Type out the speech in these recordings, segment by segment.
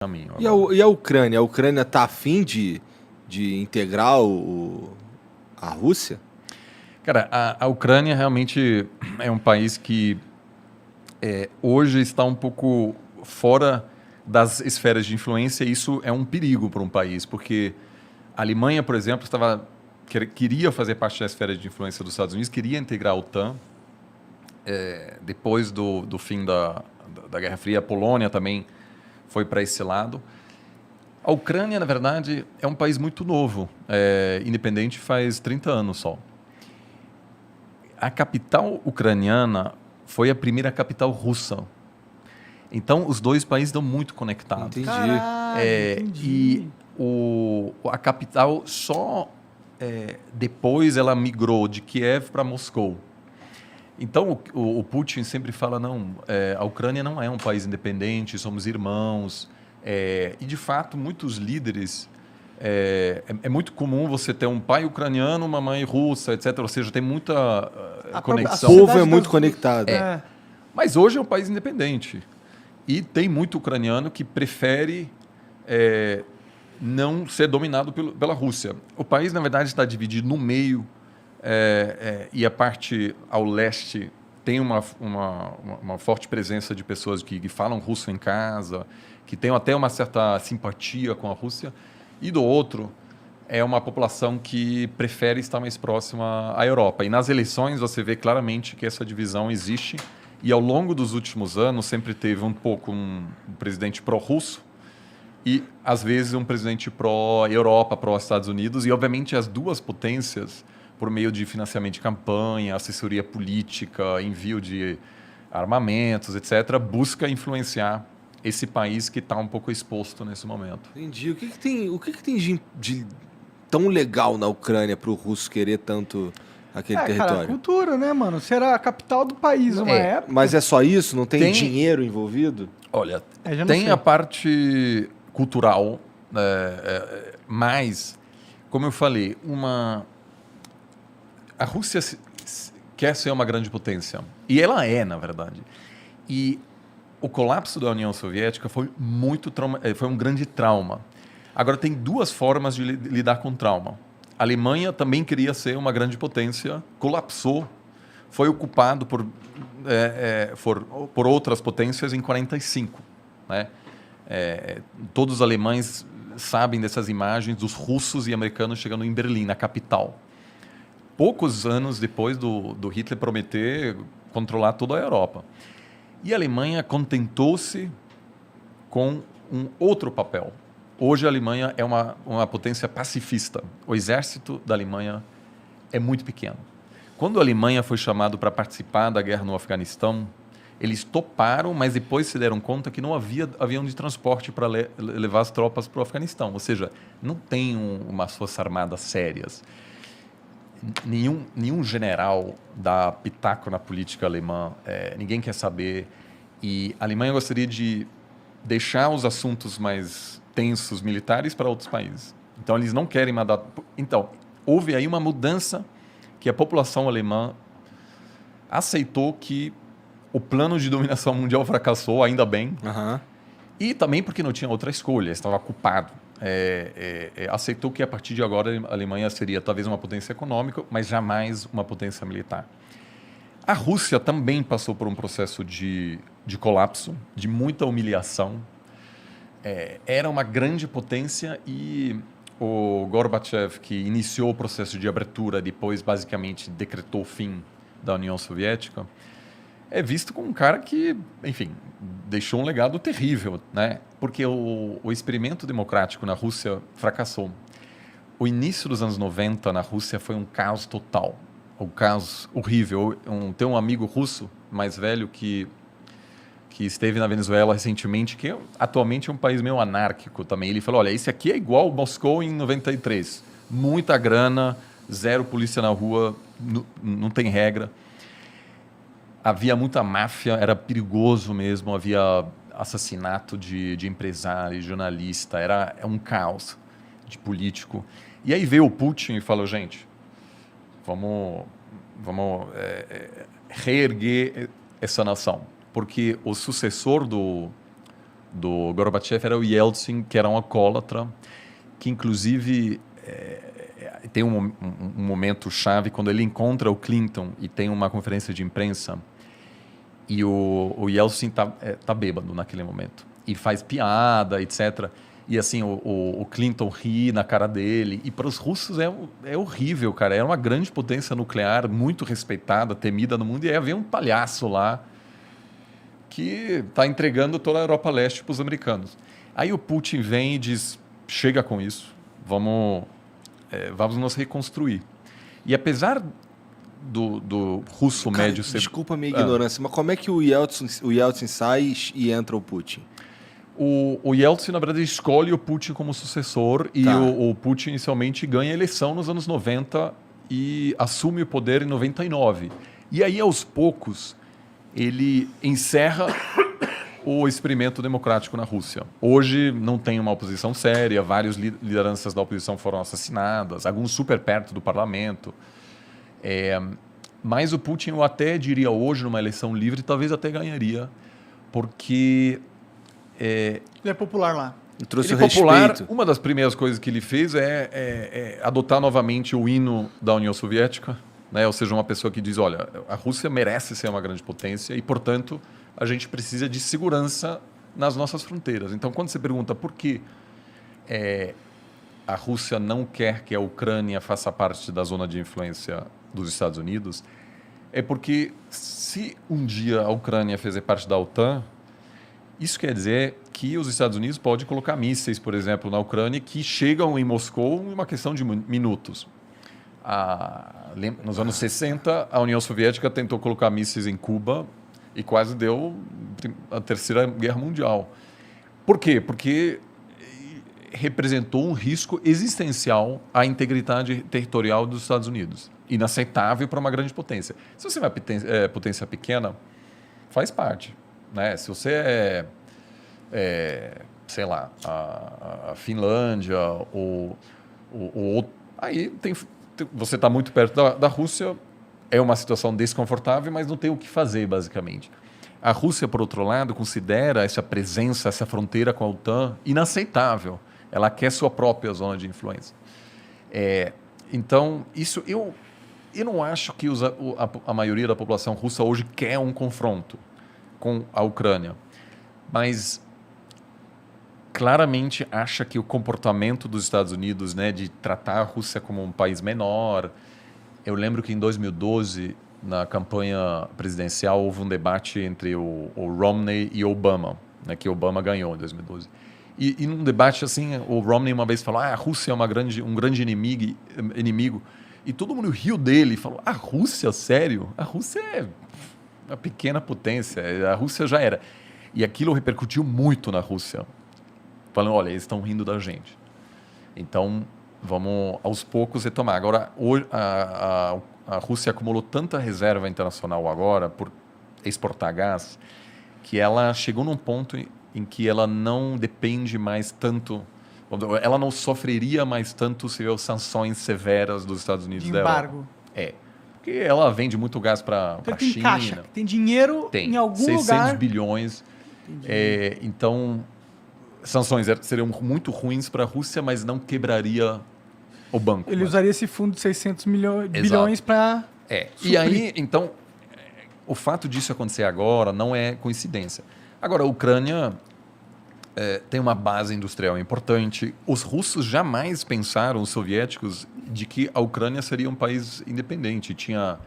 caminho. E a Ucrânia? A Ucrânia está afim de integrar a Rússia? Cara, a Ucrânia realmente é um país que hoje está um pouco fora das esferas de influência, e isso é um perigo para um país, porque a Alemanha, por exemplo, queria fazer parte da esfera de influência dos Estados Unidos, queria integrar a OTAN. Depois do fim da Guerra Fria, a Polônia também foi para esse lado. A Ucrânia, na verdade, é um país muito novo, independente faz 30 anos só. A capital ucraniana foi a primeira capital russa. Então, os dois países estão muito conectados. Entendi. Caralho, entendi. E a capital só depois ela migrou de Kiev para Moscou. Então, o Putin sempre fala, não, a Ucrânia não é um país independente, somos irmãos. E, de fato, muitos líderes... É muito comum você ter um pai ucraniano, uma mãe russa, etc. Ou seja, tem muita conexão. O povo é muito conectado. Mas hoje é um país independente. E tem muito ucraniano que prefere não ser dominado pela Rússia. O país, na verdade, está dividido no meio, e a parte ao leste tem uma forte presença de pessoas que falam russo em casa, que têm até uma certa simpatia com a Rússia. E do outro, é uma população que prefere estar mais próxima à Europa. E nas eleições você vê claramente que essa divisão existe. E ao longo dos últimos anos sempre teve um pouco um presidente pró-russo e, às vezes, um presidente pró-Europa, pró-Estados Unidos. E, obviamente, as duas potências, por meio de financiamento de campanha, assessoria política, envio de armamentos, etc., busca influenciar esse país que está um pouco exposto nesse momento. Entendi. O que tem de tão legal na Ucrânia para o russo querer tanto aquele território? Cara, cultura, né, mano? Será a capital do país uma época. Mas é só isso? Não tem dinheiro envolvido? Olha, já não tem sei. a parte cultural, mas, como eu falei, a Rússia quer ser uma grande potência. E ela é, na verdade. E o colapso da União Soviética foi um grande trauma. Agora, tem duas formas de lidar com trauma. A Alemanha também queria ser uma grande potência, colapsou, foi ocupado por outras potências em 1945. Né? Todos os alemães sabem dessas imagens dos russos e americanos chegando em Berlim, na capital. Poucos anos depois do Hitler prometer controlar toda a Europa. E a Alemanha contentou-se com um outro papel. Hoje a Alemanha é uma potência pacifista. O exército da Alemanha é muito pequeno. Quando a Alemanha foi chamada para participar da guerra no Afeganistão, eles toparam, mas depois se deram conta que não havia avião de transporte para levar as tropas para o Afeganistão. Ou seja, não tem umas forças armadas sérias. Nenhum general dá pitaco na política alemã, ninguém quer saber. E a Alemanha gostaria de deixar os assuntos mais tensos militares para outros países. Então, eles não querem mandar... Então, houve aí uma mudança que a população alemã aceitou que o plano de dominação mundial fracassou, ainda bem, e também porque não tinha outra escolha, estava culpado. Aceitou que a partir de agora a Alemanha seria talvez uma potência econômica, mas jamais uma potência militar. A Rússia também passou por um processo de colapso, de muita humilhação. Era uma grande potência e o Gorbachev, que iniciou o processo de abertura, depois basicamente decretou o fim da União Soviética, é visto como um cara que, enfim, deixou um legado terrível, né? Porque o experimento democrático na Rússia fracassou. O início dos anos 90 na Rússia foi um caos total, um caos horrível. Tem um amigo russo mais velho que esteve na Venezuela recentemente, que atualmente é um país meio anárquico também. Ele falou, olha, esse aqui é igual Moscou em 93. Muita grana, zero polícia na rua, não tem regra. Havia muita máfia, era perigoso mesmo, havia assassinato de empresário, jornalista, era um caos de político. E aí veio o Putin e falou, gente, vamos reerguer essa nação, porque o sucessor do Gorbachev era o Yeltsin, que era um alcoólatra, que inclusive tem um momento chave quando ele encontra o Clinton e tem uma conferência de imprensa e o Yeltsin tá bêbado naquele momento e faz piada, etc. E assim, o Clinton ri na cara dele. E para os russos é horrível, cara. Era uma grande potência nuclear, muito respeitada, temida no mundo. E aí havia um palhaço lá que está entregando toda a Europa Leste para os americanos. Aí o Putin vem e diz, chega com isso, vamos nos reconstruir. E apesar do russo médio ser... Desculpa a minha ignorância, mas como é que o Yeltsin sai e entra o Putin? O Yeltsin, na verdade, escolhe o Putin como sucessor e o Putin inicialmente ganha a eleição nos anos 90 e assume o poder em 99. E aí, aos poucos, ele encerra o experimento democrático na Rússia. Hoje não tem uma oposição séria, várias lideranças da oposição foram assassinadas, alguns super perto do parlamento. Mas o Putin, eu até diria hoje, numa eleição livre, talvez até ganharia, porque... Ele é popular lá. Trouxe ele o é popular. respeito. Uma das primeiras coisas que ele fez é adotar novamente o hino da União Soviética, né? Ou seja, uma pessoa que diz, olha, a Rússia merece ser uma grande potência e, portanto, a gente precisa de segurança nas nossas fronteiras. Então, quando você pergunta por que a Rússia não quer que a Ucrânia faça parte da zona de influência dos Estados Unidos, é porque se um dia a Ucrânia fizer parte da OTAN, isso quer dizer que os Estados Unidos podem colocar mísseis, por exemplo, na Ucrânia, que chegam em Moscou em uma questão de minutos. Nos anos 60, a União Soviética tentou colocar mísseis em Cuba e quase deu a Terceira Guerra Mundial. Por quê? Porque representou um risco existencial à integridade territorial dos Estados Unidos. Inaceitável para uma grande potência. Se você é uma potência pequena, faz parte. Né? Se você sei lá, a Finlândia ou aí você está muito perto da Rússia, é uma situação desconfortável, mas não tem o que fazer, basicamente. A Rússia, por outro lado, considera essa presença, essa fronteira com a OTAN inaceitável. Ela quer sua própria zona de influência. Então, isso eu não acho que a maioria da população russa hoje quer um confronto com a Ucrânia, mas claramente acha que o comportamento dos Estados Unidos, né, de tratar a Rússia como um país menor. Eu lembro que em 2012, na campanha presidencial, houve um debate entre o Romney e Obama, né, que Obama ganhou em 2012. E num debate assim, o Romney uma vez falou: a Rússia é um grande inimigo. E todo mundo riu dele e falou: a Rússia, sério? A Rússia é uma pequena potência, a Rússia já era. E aquilo repercutiu muito na Rússia, falando, olha, eles estão rindo da gente. Então, vamos aos poucos retomar. Agora, hoje, a Rússia acumulou tanta reserva internacional agora por exportar gás, que ela chegou num ponto em que ela não depende mais tanto, ela não sofreria mais tanto se houver sanções severas dos Estados Unidos de dela. embargo. Porque ela vende muito gás para a China. Caixa, tem dinheiro em algum 600 lugar. bilhões. Então, sanções seriam muito ruins para a Rússia, mas não quebraria o banco. Ele usaria esse fundo de 600 bilhões para... E aí, então, o fato disso acontecer agora não é coincidência. Agora, a Ucrânia tem uma base industrial importante. Os russos jamais pensaram, os soviéticos, de que a Ucrânia seria um país independente. Tinha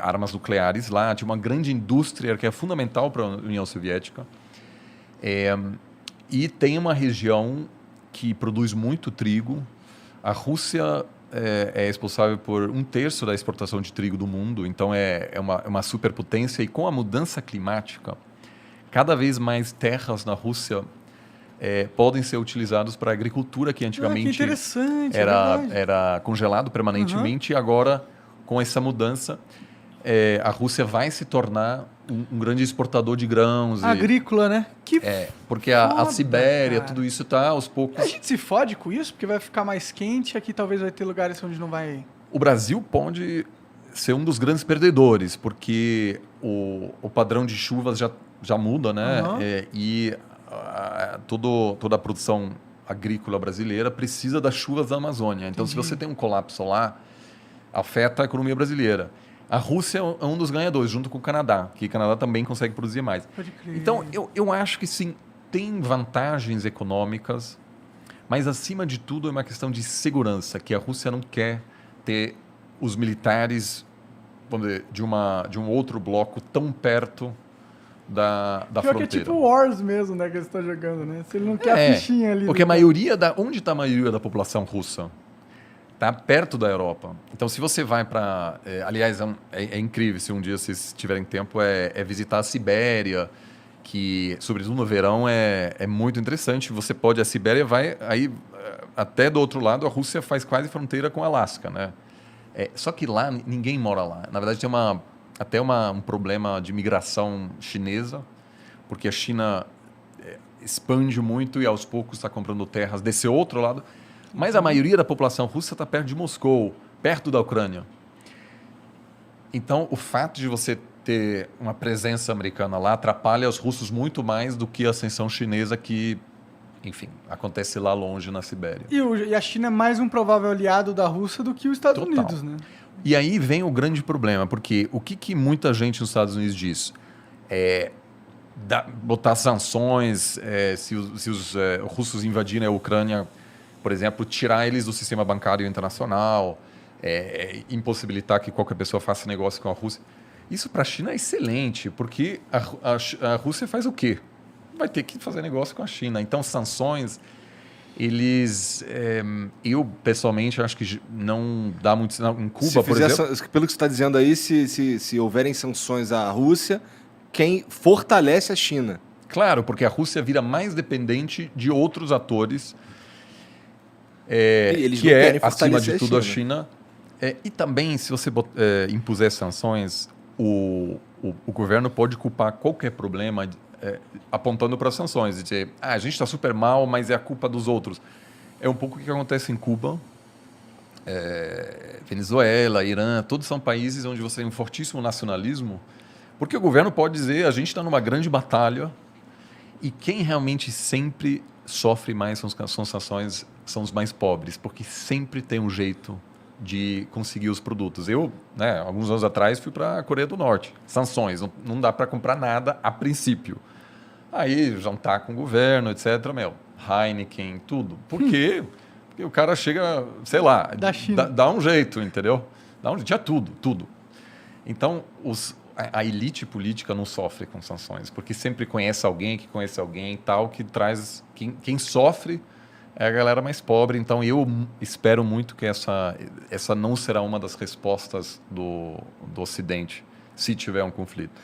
armas nucleares lá, tinha uma grande indústria que é fundamental para a União Soviética. E tem uma região que produz muito trigo. A Rússia é responsável por 1/3 da exportação de trigo do mundo, então é uma superpotência. E com a mudança climática, cada vez mais terras na Rússia podem ser utilizadas para a agricultura, que antigamente era congelado permanentemente. E agora, com essa mudança, a Rússia vai se tornar um grande exportador de grãos. Agrícola, né? Porque a Sibéria, cara, tudo isso está aos poucos... A gente se fode com isso, porque vai ficar mais quente, aqui talvez vai ter lugares onde não vai... O Brasil pode ser um dos grandes perdedores, porque o padrão de chuvas já muda, né? E toda a produção agrícola brasileira precisa das chuvas da Amazônia. Então, se você tem um colapso lá, afeta a economia brasileira. A Rússia é um dos ganhadores, junto com o Canadá, que o Canadá também consegue produzir mais. Pode crer. Então, eu acho que sim, tem vantagens econômicas, mas acima de tudo é uma questão de segurança, que a Rússia não quer ter os militares, vamos dizer, de um outro bloco tão perto da Pior fronteira. que é tipo Wars mesmo, né, que eles estão jogando, né? Se ele não quer a fichinha ali. Porque a maioria onde está a maioria da população russa? Está perto da Europa. Então, se você vai para... aliás, é incrível, se um dia vocês tiverem tempo, é visitar a Sibéria, que, sobretudo no verão, é muito interessante. Você pode... A Sibéria vai... Aí, até do outro lado, a Rússia faz quase fronteira com a Alasca, né? Só que lá, ninguém mora lá. Na verdade, tem até um problema de migração chinesa, porque a China expande muito e, aos poucos, está comprando terras desse outro lado. Mas a maioria da população russa está perto de Moscou, perto da Ucrânia. Então, o fato de você ter uma presença americana lá atrapalha os russos muito mais do que a ascensão chinesa que, enfim, acontece lá longe na Sibéria. E a China é mais um provável aliado da Rússia do que os Estados Total. Unidos, né? E aí vem o grande problema, porque o que muita gente nos Estados Unidos diz? Botar sanções, se os russos invadirem a Ucrânia, por exemplo, tirar eles do sistema bancário internacional, impossibilitar que qualquer pessoa faça negócio com a Rússia. Isso para a China é excelente, porque a Rússia faz o quê? Vai ter que fazer negócio com a China. Então, sanções, eu pessoalmente acho que não dá muito sinal. Em Cuba, por exemplo... Pelo que você está dizendo aí, se houverem sanções à Rússia, quem fortalece a China. Claro, porque a Rússia vira mais dependente de outros atores, eles que não querem acima fortalecer de tudo, a a China. China. E também, se você impuser sanções, o governo pode culpar qualquer problema apontando para as sanções. Dizer, a gente está super mal, mas é a culpa dos outros. É um pouco o que acontece em Cuba, Venezuela, Irã, todos são países onde você tem um fortíssimo nacionalismo, porque o governo pode dizer, a gente está numa grande batalha, e quem realmente sempre sofre mais são sanções são os mais pobres, porque sempre tem um jeito de conseguir os produtos. Eu, alguns anos atrás, fui para a Coreia do Norte. Sanções, não dá para comprar nada a princípio. Aí, jantar com o governo, etc. Heineken, tudo. Por quê? Porque o cara chega, sei lá, Da China. dá um jeito, entendeu? Tinha tudo. Então, a elite política não sofre com sanções, porque sempre conhece alguém que conhece alguém e tal, que traz... Quem sofre é a galera mais pobre. Então, eu espero muito que essa não será uma das respostas do Ocidente, se tiver um conflito.